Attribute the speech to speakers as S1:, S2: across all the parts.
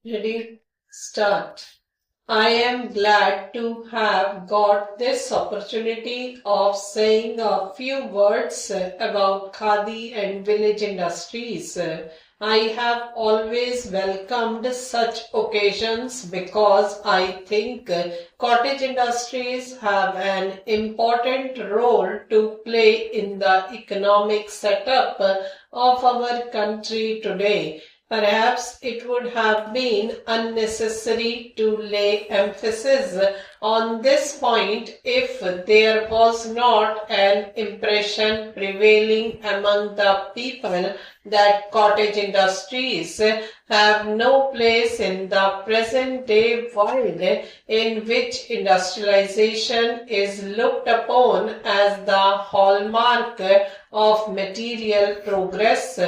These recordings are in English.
S1: Ready? Start. I am glad to have got this opportunity of saying a few words about Khadi and village industries. I have always welcomed such occasions because I think cottage industries have an important role to play in the economic setup of our country today. Perhaps it would have been unnecessary to lay emphasis on this point if there was not an impression prevailing among the people that cottage industries have no place in the present day world in which industrialization is looked upon as the hallmark of material progress.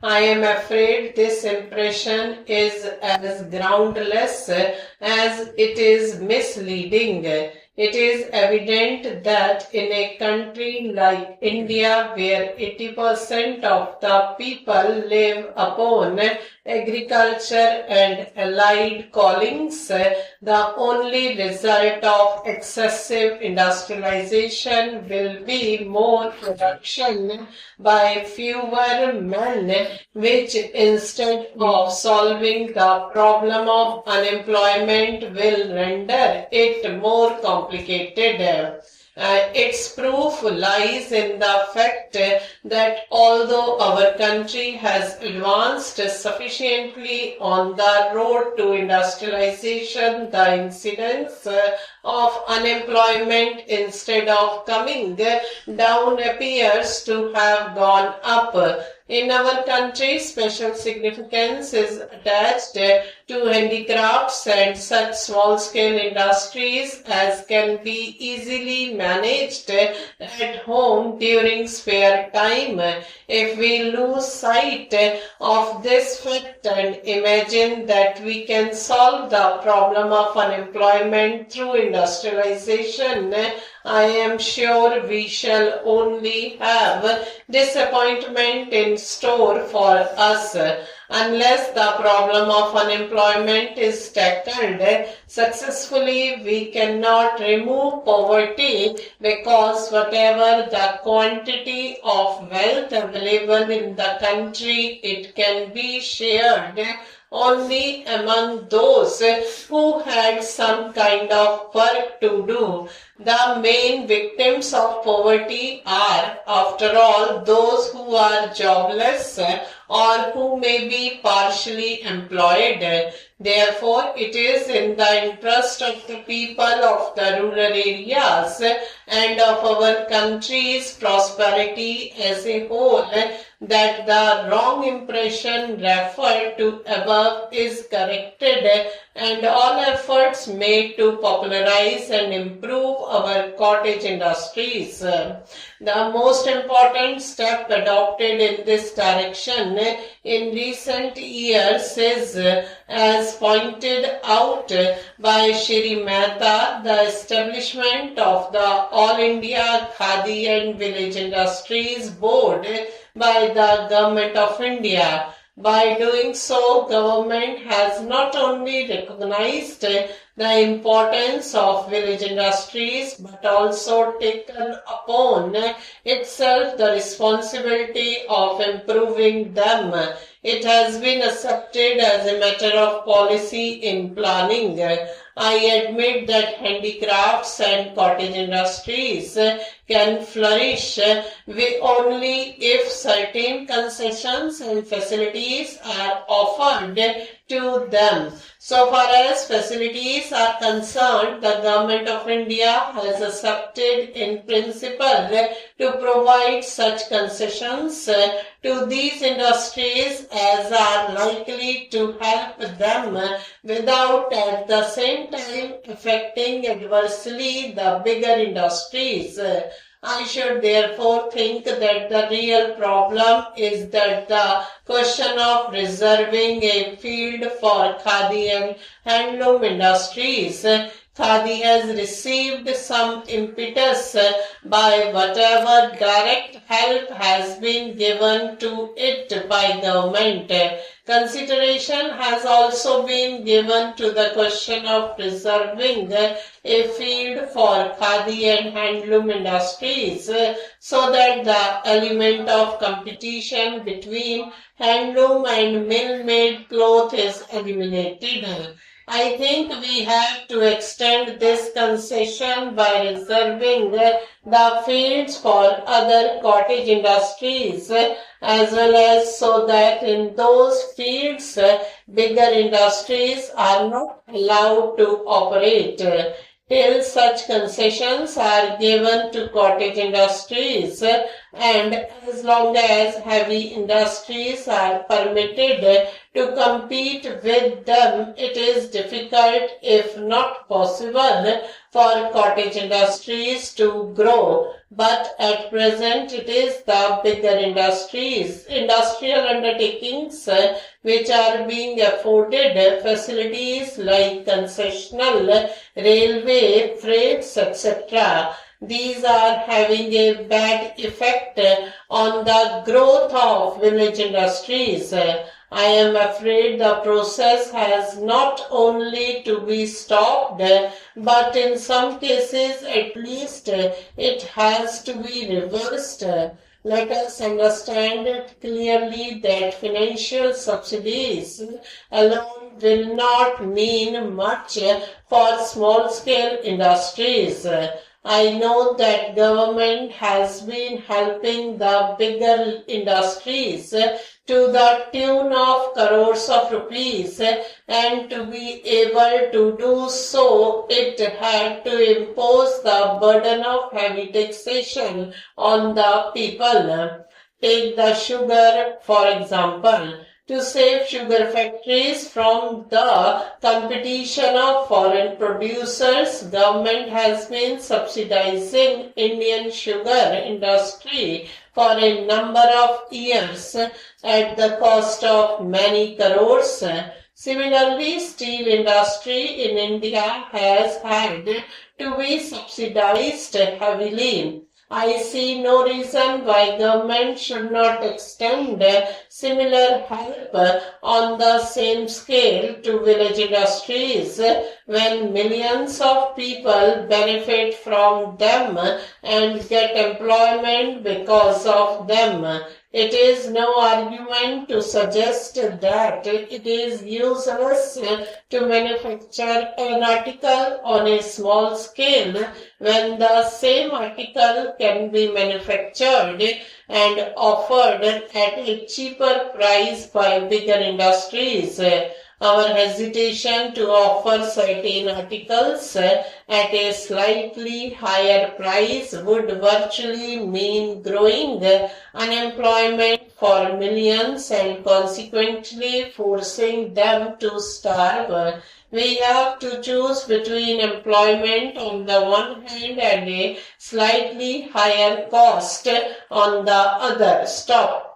S1: I am afraid this impression is as groundless as it is misleading. It is evident that in a country like India, where 80% of the people live upon agriculture and allied callings, the only result of excessive industrialization will be more production by fewer men, which instead of solving the problem of unemployment will render it more complicated. Its proof lies in the fact that although our country has advanced sufficiently on the road to industrialization, the incidence of unemployment instead of coming down appears to have gone up. In our country, special significance is attached to handicrafts and such small-scale industries as can be easily managed at home during spare time. If we lose sight of this fact and imagine that we can solve the problem of unemployment through industrialization, I am sure we shall only have disappointment in store for us. Unless the problem of unemployment is tackled successfully, we cannot remove poverty, because whatever the quantity of wealth available in the country, it can be shared only among those who had some kind of work to do. The main victims of poverty are, after all, those who are jobless or who may be partially employed. Therefore, it is in the interest of the people of the rural areas and of our country's prosperity as a whole that the wrong impression referred to above is corrected and all efforts made to popularize and improve our cottage industries. The most important step adopted in this direction in recent years is, as pointed out by Shri Mehta, the establishment of the All India Khadi and Village Industries Board by the Government of India. By doing so, government has not only recognized the importance of village industries but also taken upon itself the responsibility of improving them. It has been accepted as a matter of policy in planning. I admit that handicrafts and cottage industries can flourish only if certain concessions and facilities are offered to them. So far as facilities are concerned, the Government of India has accepted in principle to provide such concessions to these industries as are likely to help them without at the same time affecting adversely the bigger industries. I should therefore think that the real problem is that the question of reserving a field for khadi and handloom industries. Khadi has received some impetus by whatever direct help has been given to it by government. Consideration has also been given to the question of preserving a field for khadi and handloom industries so that the element of competition between handloom and mill-made cloth is eliminated. I think we have to extend this concession by reserving the fields for other cottage industries as well as so that in those fields bigger industries are not allowed to operate. Till such concessions are given to cottage industries and as long as heavy industries are permitted to compete with them, it is difficult, if not possible, for cottage industries to grow. But at present, it is the bigger industries, industrial undertakings, which are being afforded facilities like concessional, railway, freights, etc. These are having a bad effect on the growth of village industries. I am afraid the process has not only to be stopped, but in some cases at least it has to be reversed. Let us understand it clearly that financial subsidies alone will not mean much for small-scale industries. I know that government has been helping the bigger industries to the tune of crores of rupees, and to be able to do so, it had to impose the burden of heavy taxation on the people. Take the sugar, for example. To save sugar factories from the competition of foreign producers, government has been subsidizing Indian sugar industry for a number of years at the cost of many crores. Similarly, steel industry in India has had to be subsidized heavily. I see no reason why government should not extend similar help on the same scale to village industries when millions of people benefit from them and get employment because of them. It is no argument to suggest that it is useless to manufacture an article on a small scale when the same article can be manufactured and offered at a cheaper price by bigger industries. Our hesitation to offer certain articles at a slightly higher price would virtually mean growing unemployment for millions and consequently forcing them to starve. We have to choose between employment on the one hand and a slightly higher cost on the other. Stop.